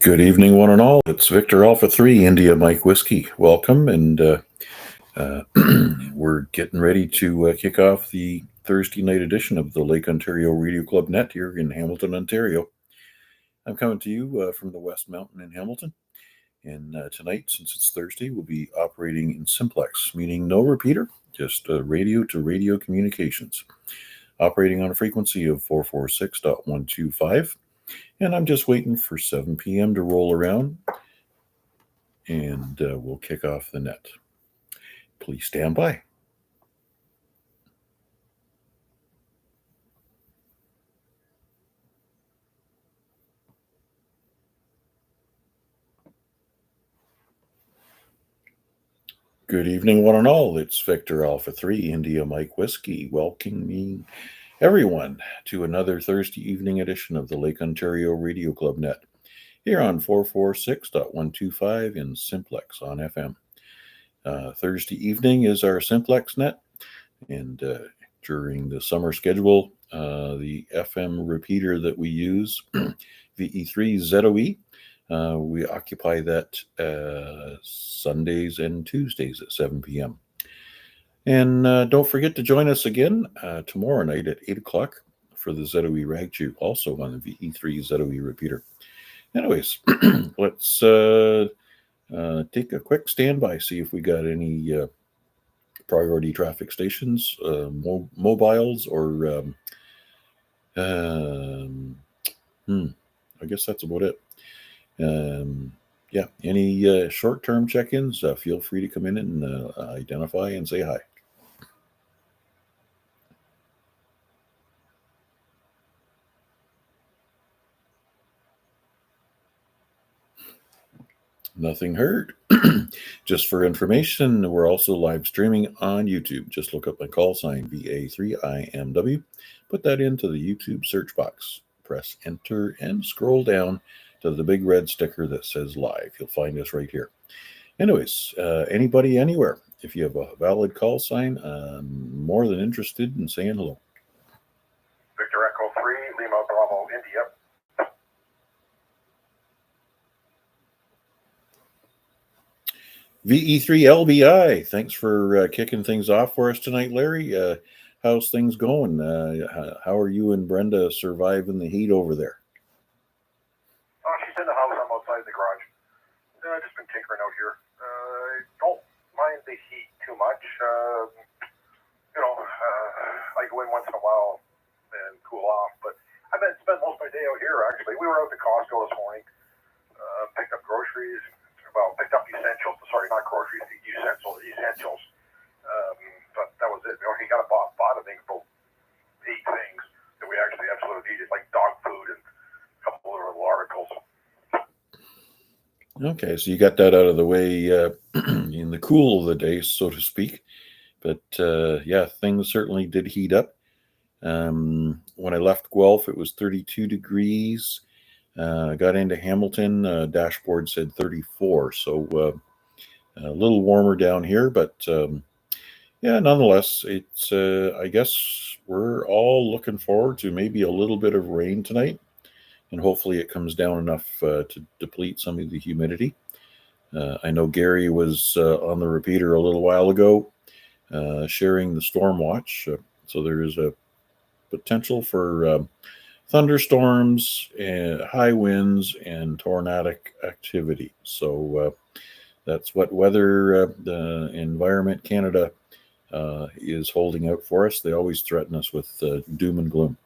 Good evening, one and all. It's Victor Alpha 3, India Mike Whiskey. Welcome, and we're getting ready to kick off the Thursday night edition of the Lake Ontario Radio Club Net here in Hamilton, Ontario. I'm coming to you from the West Mountain in Hamilton, and tonight, since it's Thursday, we'll be operating in simplex, meaning no repeater, just radio-to-radio communications, operating on a frequency of 446.125. And I'm just waiting for 7 p.m. to roll around, and we'll kick off the net. Please stand by. Good evening, one and all. It's Victor Alpha 3, India Mike Whiskey, welcoming everyone to another Thursday evening edition of the Lake Ontario Radio Club Net, here on 446.125 in simplex on FM. Thursday evening is our simplex net, and during the summer schedule, the FM repeater that we use, VA3IMW, we occupy that Sundays and Tuesdays at 7 p.m. And don't forget to join us again tomorrow night at 8 o'clock for the ZOE Ragchew, also on the VE3 ZOE repeater. Anyways, let's take a quick standby, see if we got any priority traffic stations, mobiles, or I guess that's about it. Yeah, any short-term check-ins, feel free to come in and identify and say hi. Nothing heard. Just for information, we're also live streaming on YouTube. Just look up my call sign, VA3IMW. Put that into the YouTube search box. Press enter and scroll down to the big red sticker that says live. You'll find us right here. Anyways, anybody, anywhere, if you have a valid call sign, I'm more than interested in saying hello. Victor Echo 3, Lima Bravo, India. VE3LBI, thanks for kicking things off for us tonight, Larry. How's things going? How are you and Brenda surviving the heat over there? Oh, she's in the house. I'm outside the garage. Just been tinkering out here. Don't mind the heat too much. I go in once in a while and cool off, but I spent most of my day out here, actually. We were out to Costco this morning, picked up groceries. Well, picked up essentials. Sorry, not groceries, essentials. But that was it. We got bought, I think, about 8 things that we actually absolutely needed, like dog food and a couple of little articles. Okay, so you got that out of the way in the cool of the day, so to speak. But yeah, things certainly did heat up. When I left Guelph, it was 32 degrees. Got into Hamilton, dashboard said 34, so a little warmer down here, but yeah, nonetheless, it's I guess we're all looking forward to maybe a little bit of rain tonight, and hopefully it comes down enough to deplete some of the humidity. I know Gary was on the repeater a little while ago sharing the storm watch, so there is a potential for thunderstorms, and high winds, and tornadic activity. So that's what Weather the Environment Canada is holding out for us. They always threaten us with doom and gloom,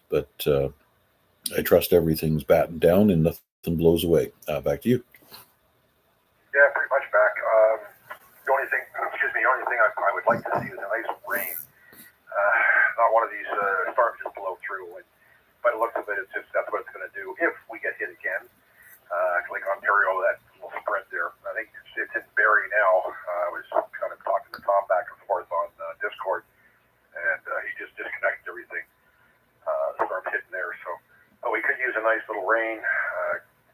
but I trust everything's battened down and nothing blows away. Back to you. Yeah, pretty much back. The only thing I would like to see is a nice rain. Not one of these storms just blow through. By the looks of it, that's what it's going to do if we get hit again. Like Ontario, that little spread there. I think it's in Barrie now. I was kind of talking to Tom back and forth on Discord, and he just disconnected everything. The storm's hitting there, but we could use a nice little rain,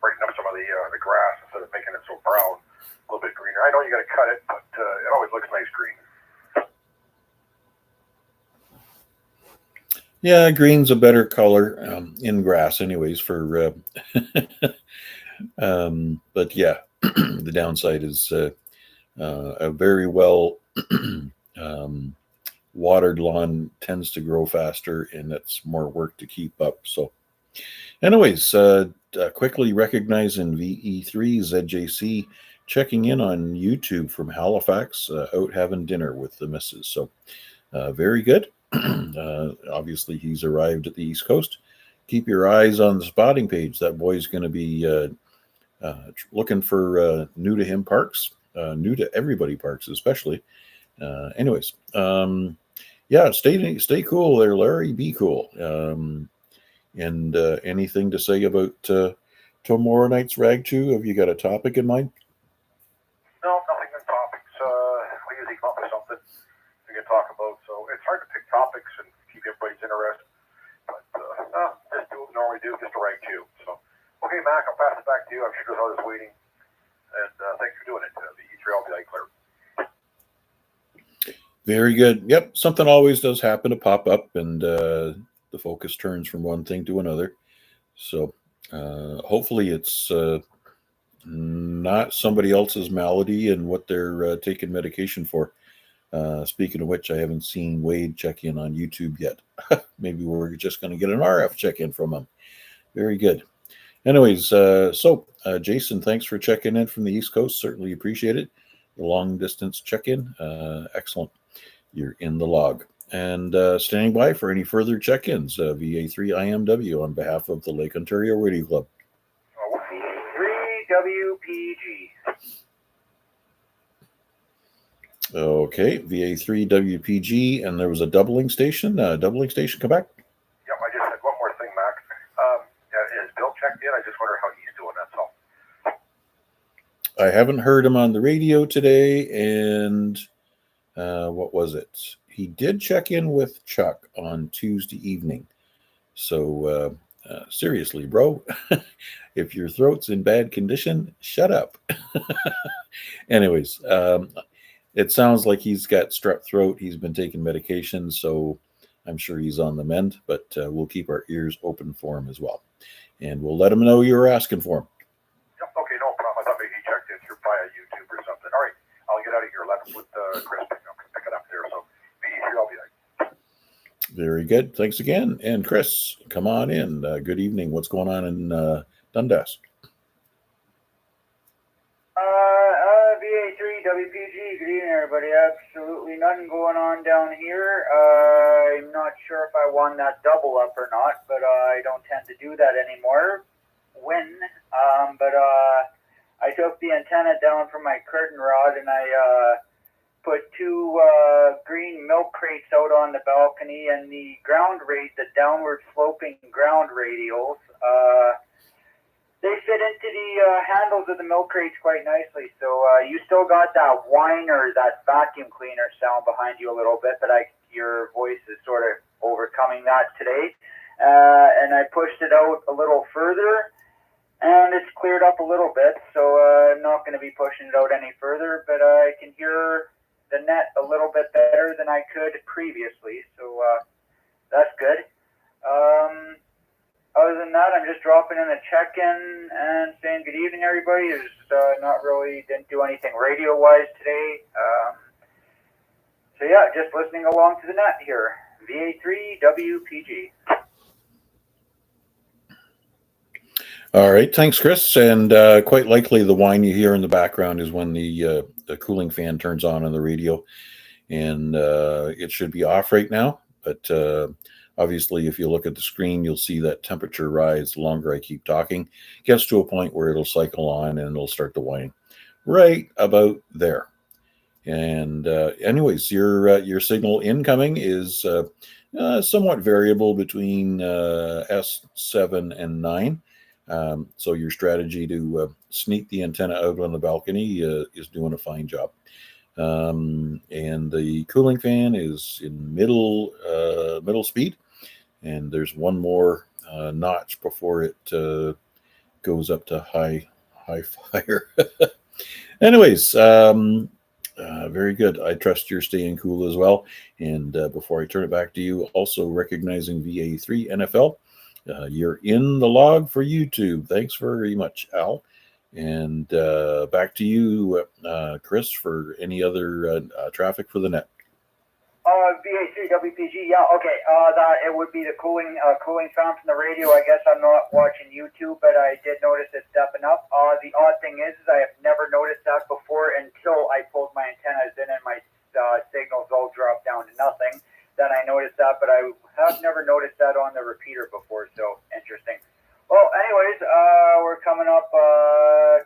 brighten up some of the grass instead of making it so brown, a little bit greener. I know you got to cut it, but it always looks nice green. Yeah, green's a better color in grass anyways for But yeah, the downside is a very well watered lawn tends to grow faster, and it's more work to keep up. So, anyways, quickly recognizing VE3ZJC checking in on YouTube from Halifax, out having dinner with the missus. So, very good. Obviously, he's arrived at the East Coast. Keep your eyes on the spotting page. That boy's going to be looking for new to him parks, new to everybody parks, especially. Anyways, yeah, stay cool there, Larry. Be cool. And anything to say about tomorrow night's Rag 2? Have you got a topic in mind? No, nothing in topics. We usually come up with something we can talk about. So it's hard to pick topics and keep everybody's interest. But just do what we normally do, just a Rag 2. So, okay, Mac, I'll pass it back to you. I'm sure there's others waiting. And thanks for doing it. The E3 will be like clear. Very good. Yep, something always does happen to pop up, and the focus turns from one thing to another. So hopefully it's not somebody else's malady and what they're taking medication for. Speaking of which, I haven't seen Wade check in on YouTube yet. Maybe we're just going to get an RF check in from him. Very good. Anyways, so Jason, thanks for checking in from the East Coast. Certainly appreciate it. The long distance check in. Excellent. You're in the log. And standing by for any further check ins, VA3IMW on behalf of the Lake Ontario Radio Club. VA3WPG. Okay, VA3WPG, and there was a doubling station. Doubling station, Quebec. Yep, I just had one more thing, Mac. Is Bill checked in? I just wonder how he's doing, that's all. I haven't heard him on the radio today, and what was it? He did check in with Chuck on Tuesday evening. So seriously, bro, if your throat's in bad condition, shut up. Anyways, it sounds like he's got strep throat. He's been taking medication, so I'm sure he's on the mend, but we'll keep our ears open for him as well. And we'll let him know you were asking for him. Yep, okay, no problem. I thought maybe he checked in through via YouTube or something. All right, I'll get out of here. Let with Chris pick it up there. So be easier. I'll be there. Very good. Thanks again. And Chris, come on in. Good evening. What's going on in Dundas? VA3WPG, good evening, everybody. Absolutely nothing going on down here. I'm not sure if I won that double up or not, but I don't tend to do that anymore. But I took the antenna down from my curtain rod and I put two green milk crates out on the balcony, and the ground rate, the downward sloping ground radials, they fit into the handles of the milk crates quite nicely. So you still got that whine or that vacuum cleaner sound behind you a little bit, but your voice is sort of overcoming that today. And I pushed it out a little further, and it's cleared up a little bit. So I'm not going to be pushing it out any further, but I can hear the net a little bit better than I could previously. So that's good. Other than that, I'm just dropping in a check-in and saying good evening, everybody. Didn't do anything radio-wise today. So yeah, just listening along to the net here. VA3WPG. All right. Thanks, Chris. And quite likely the whine you hear in the background is when the cooling fan turns on the radio. And it should be off right now. But obviously, if you look at the screen, you'll see that temperature rise the longer I keep talking. It gets to a point where it'll cycle on and it'll start to whine right about there. And anyways, your signal incoming is somewhat variable between S7 and 9. So your strategy to sneak the antenna out on the balcony is doing a fine job. And the cooling fan is in middle speed. And there's one more notch before it goes up to high fire. Anyways, very good. I trust you're staying cool as well. And before I turn it back to you, also recognizing VA3 NFL You're in the log for YouTube. Thanks very much, Al. And back to you, Chris, for any other traffic for the net. VA3WPG, yeah, okay. That it would be the cooling sound from the radio. I guess I'm not watching YouTube, but I did notice it stepping up. The odd thing is I have never noticed that before until I pulled my antennas in and my signals all dropped down to nothing. Then I noticed that, but I have never noticed that on the repeater before. So interesting. Well, anyways, we're coming up.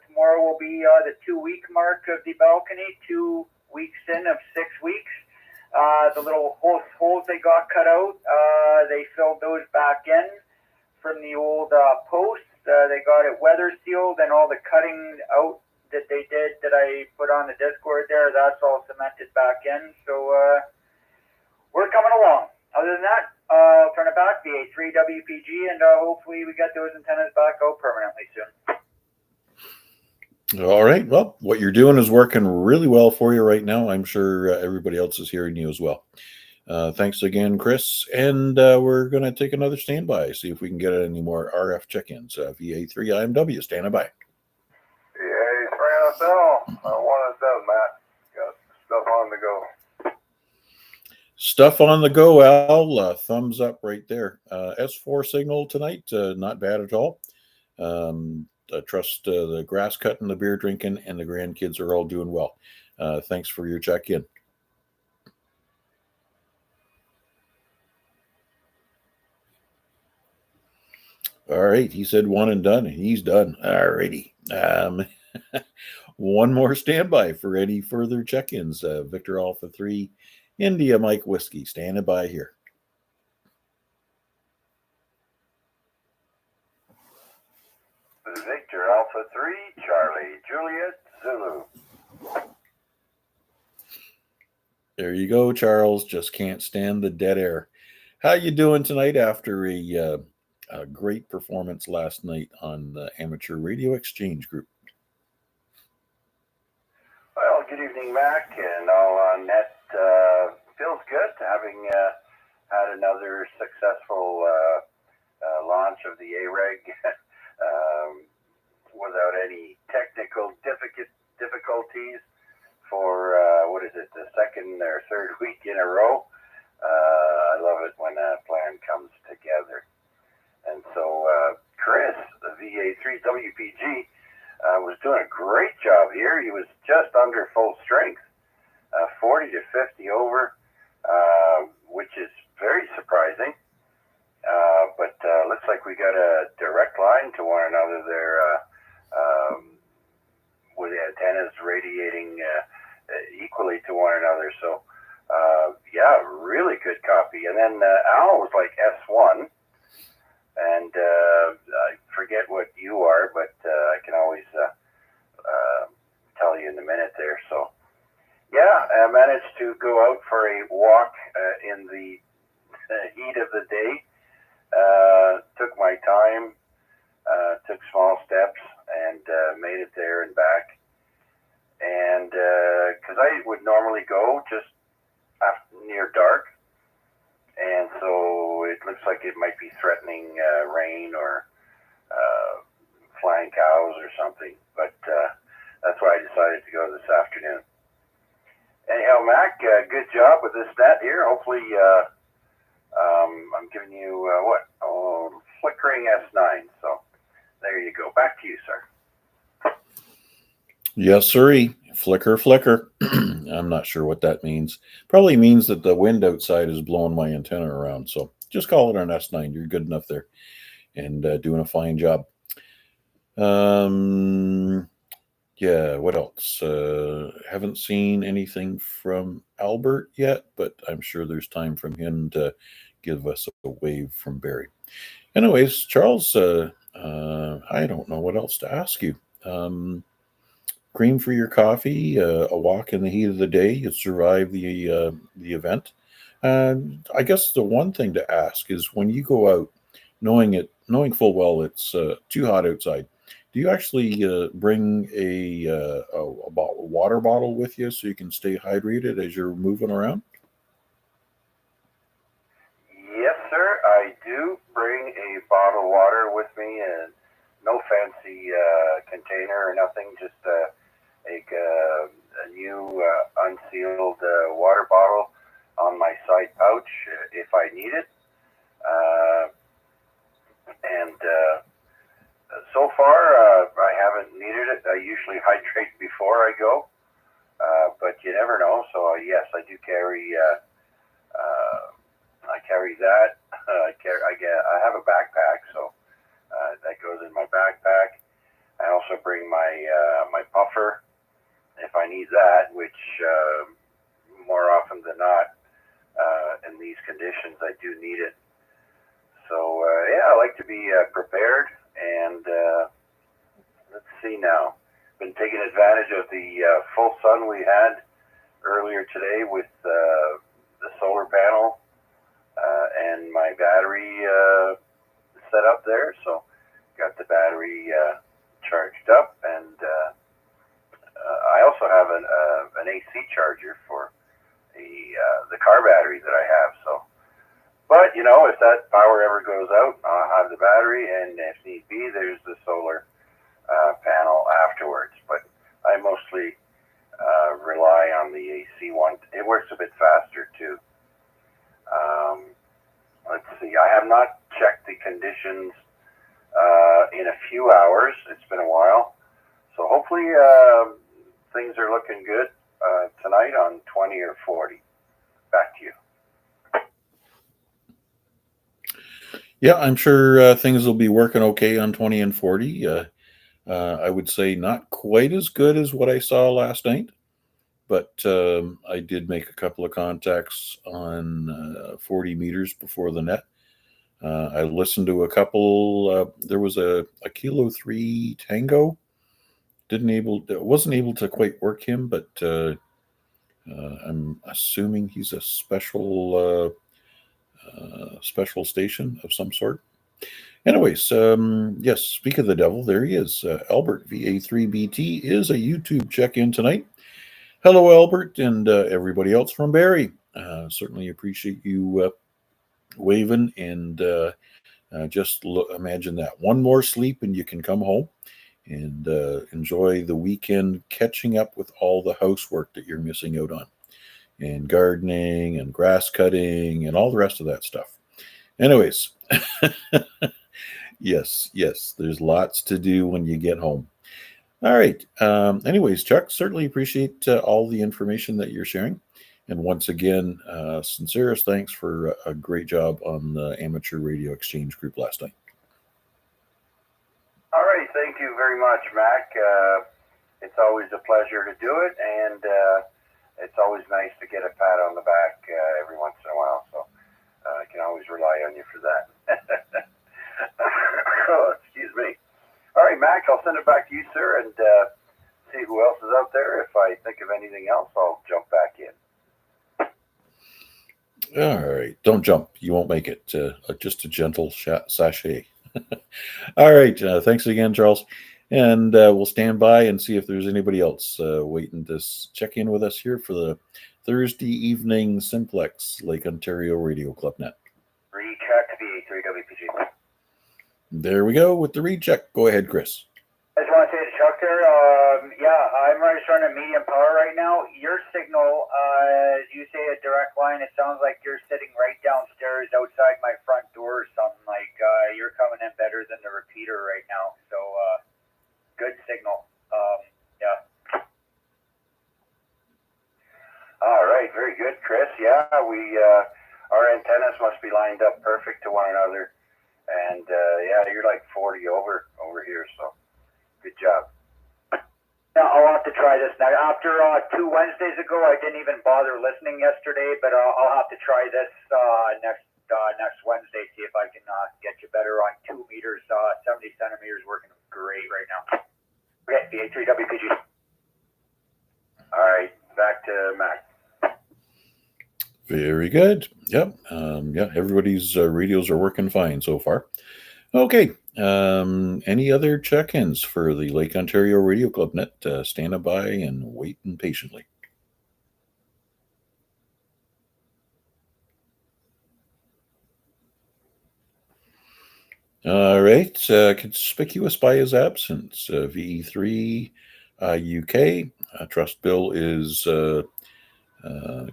Tomorrow will be the 2-week mark of the balcony. 2 weeks in of 6 weeks. The little holes they got cut out, they filled those back in from the old posts. They got it weather sealed, and all the cutting out that they did that I put on the Discord there, that's all cemented back in. So we're coming along. Other than that, I'll turn it back, VA3WPG, and hopefully we get those antennas back out permanently soon. All right. Well, what you're doing is working really well for you right now. I'm sure everybody else is hearing you as well. Thanks again, Chris. And we're going to take another standby, see if we can get any more RF check-ins. VA3IMW, standing by. VA3IMW, 117, Matt. Got stuff on the go. Stuff on the go, Al. Thumbs up right there. S4 signal tonight, not bad at all. I trust the grass cutting, the beer drinking, and the grandkids are all doing well. Thanks for your check-in. All right, he said one and done, and he's done. All righty. One more standby for any further check-ins. Victor Alpha 3, India Mike Whiskey, standing by here. Victor Alpha 3, Charlie, Juliet, Zulu. There you go, Charles. Just can't stand the dead air. How you doing tonight after a great performance last night on the Amateur Radio Exchange Group? Well, good evening, Mac, and all on net. Feels good having had another successful launch of the AREG. Without any technical difficulties for, the second or third week in a row. I love it when a plan comes together. And so Chris, the VA3WPG, was doing a great job here. He was just under full strength, 40 to 50 over, which is very surprising. But looks like we got a direct line to one another there, with the antennas radiating equally to one another. So, yeah, really good copy. And then Al was like S1, and I forget what you are, but I can always tell you in a minute there. So, yeah, I managed to go out for a walk in the heat of the day. Took my time, took small steps, and made it there and back. And because I would normally go just near dark, and so it looks like it might be threatening rain or flying cows or something. But that's why I decided to go this afternoon. Anyhow, Mac, good job with this net here. Hopefully, I'm giving you flickering S9. So there you go. Back to you, sir. Yes, sirree. Flicker, flicker. I'm not sure what that means. Probably means that the wind outside is blowing my antenna around. So just call it an S9. You're good enough there and doing a fine job. Yeah, what else? Haven't seen anything from Albert yet, but I'm sure there's time from him to give us a wave from Barry. Anyways, Charles, I don't know what else to ask you. Cream for your coffee, a walk in the heat of the day. You survive the event. I guess the one thing to ask is when you go out, knowing full well it's too hot outside, do you actually bring a water bottle with you so you can stay hydrated as you're moving around? Yes, sir, I do. bring a bottle of water with me, and no fancy container or nothing, just a new unsealed water bottle on my side pouch if I need it. And so far, I haven't needed it. I usually hydrate before I go, but you never know. So yes, I do carry. I carry that. I have a backpack, so that goes in my backpack. I also bring my puffer if I need that, which more often than not, in these conditions, I do need it. So yeah, I like to be prepared. And let's see now. Been taking advantage of the full sun we had earlier today with the solar panel and my battery set up there. So got the battery charged up, and I also have an AC charger for the car battery that I have. So, but you know, if that power ever goes out, I'll have the battery, and if need be, there's the solar panel afterwards. But I mostly rely on the AC one. It works a bit faster too. Let's see. I have not checked the conditions in a few hours. It's been a while, so hopefully things are looking good tonight on 20 or 40. Back to you. Yeah, I'm sure things will be working okay on 20 and 40. I would say not quite as good as what I saw last night, but I did make a couple of contacts on 40 meters before the net. I listened to a couple. There was a Kilo 3 Tango. Wasn't able to quite work him, but I'm assuming he's a special station of some sort. Anyways, yes, speak of the devil, there he is. Albert, VA3BT, is a YouTube check-in tonight. Hello, Albert, and everybody else from Barrie. Certainly appreciate you waving, and just imagine that. One more sleep and you can come home and enjoy the weekend catching up with all the housework that you're missing out on, and gardening and grass cutting and all the rest of that stuff. Anyways, yes, there's lots to do when you get home. All right. Anyways, Chuck, certainly appreciate all the information that you're sharing. And once again, sincerest thanks for a great job on the Amateur Radio Exchange group last night. All right. Thank you very much, Mac. It's always a pleasure to do it, and it's always nice to get a pat on the back every once in a while. So I can always rely on you for that. Oh, excuse me. All right, Mac, I'll send it back to you, sir, and see who else is out there. If I think of anything else, I'll jump back in. All right. Don't jump. You won't make it. Just a gentle sachet. All right. Thanks again, Charles. And we'll stand by and see if there's anybody else waiting to check in with us here for the Thursday evening Simplex Lake Ontario Radio Club Net. Recheck VA3WPG. There we go with the recheck. Go ahead, Chris. I just want to say to Chuck there, yeah, I'm just running medium power right now. Your signal, as you say, a direct line, it sounds like you're sitting right downstairs outside my front door or something. Like you're coming in better than the repeater right now. So good signal. Yeah. All right, very good, Chris. Yeah, our antennas must be lined up perfect to one another. And yeah, you're like 40 over here, so good job. Yeah, I'll have to try this now. After 2 Wednesdays ago, I didn't even bother listening yesterday, but I'll have to try this next Wednesday, see if I can get you better on 2 meters. 70 centimeters working great right now. Okay, VA3WPG. All right, back to Mac. Very good. Yep. Yeah, everybody's radios are working fine so far. Okay. Any other check-ins for the Lake Ontario Radio Club Net? Standing by and waiting patiently. All right. Conspicuous by his absence, VE3 UK. Trust Bill is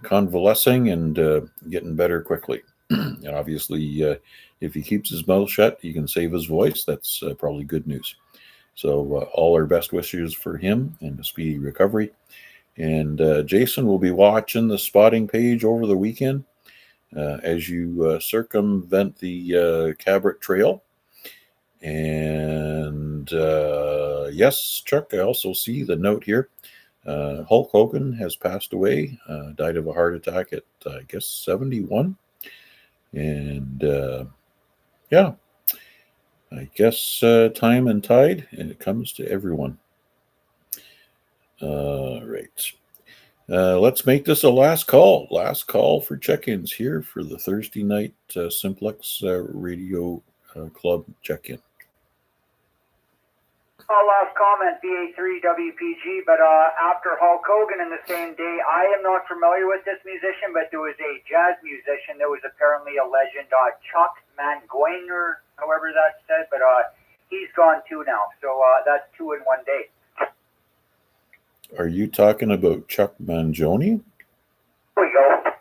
convalescing and getting better quickly. And obviously, if he keeps his mouth shut, he can save his voice. That's probably good news. So, all our best wishes for him and a speedy recovery. And Jason will be watching the spotting page over the weekend as you circumvent the Cabot Trail. And yes, Chuck, I also see the note here. Hulk Hogan has passed away, died of a heart attack at, I guess, 71. And yeah, I guess time and tide, and it comes to everyone. Right. Let's make this a last call. Last call for check-ins here for the Thursday night Simplex Radio Club check-in. Last comment, VA3WPG, but after Hulk Hogan in the same day, I am not familiar with this musician, but there was a jazz musician that was apparently a legend, Chuck Mangoyne, or however that's said, but he's gone too now, so that's 2 in 1 day. Are you talking about Chuck Mangione? There we go.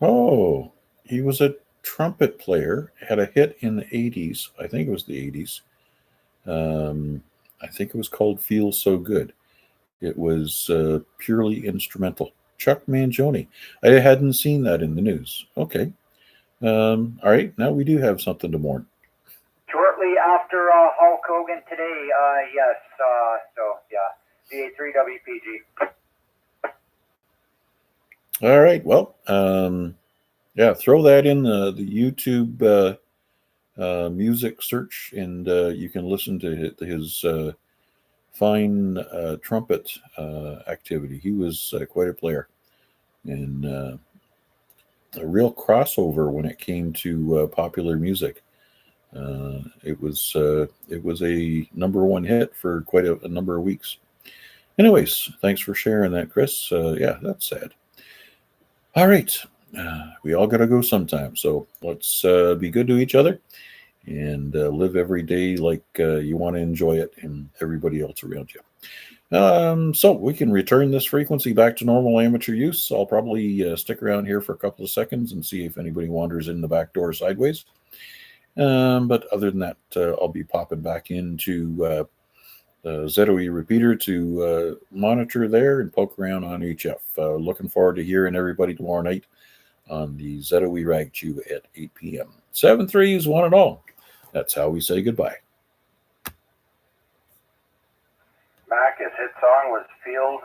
Oh, he was a trumpet player, had a hit in the 80s. I think it was the 80s. I think it was called Feel So Good. It was purely instrumental. Chuck Mangione. I hadn't seen that in the news. Okay. All right. Now we do have something to mourn. Shortly after Hulk Hogan today, yes. So, yeah, VA3WPG. All right. Well, yeah, throw that in the YouTube music search, and you can listen to his fine trumpet activity. He was quite a player, and a real crossover when it came to popular music. It was a #1 hit for quite a number of weeks. Anyways, thanks for sharing that, Chris. Yeah, that's sad. All right, we all got to go sometime, so let's be good to each other and live every day like you want to enjoy it and everybody else around you. So we can return this frequency back to normal amateur use. I'll probably stick around here for a couple of seconds and see if anybody wanders in the back door sideways. But other than that, I'll be popping back into ZOE repeater to monitor there and poke around on HF. Looking forward to hearing everybody tomorrow night on the ZOE Rag Chew at 8 p.m. 7-3s, one and all. That's how we say goodbye. Mac, his hit song was Feel